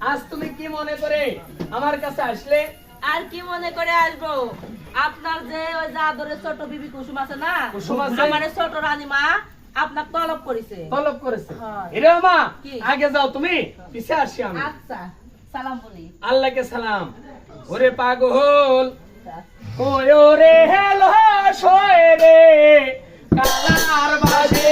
আজ তুমি কি মনে করে আমার কাছে আসলে? আর কি মনে করে আসবো, আপনার যে ওই যে আদরের ছোট বিবি কুসুম আছে না, কুসুম আছে? আমার এই ছোট রানী মা আপনার তলব করেছে। তলব করেছে? হ্যাঁ। হিরো মা কি? আগে যাও, তুমি পিছে আসি আমি। আচ্ছা, সালাম বলি। আল্লাহকে সালাম। ওরে পাগল ওরে হেলো শোয় রে কালার বাজে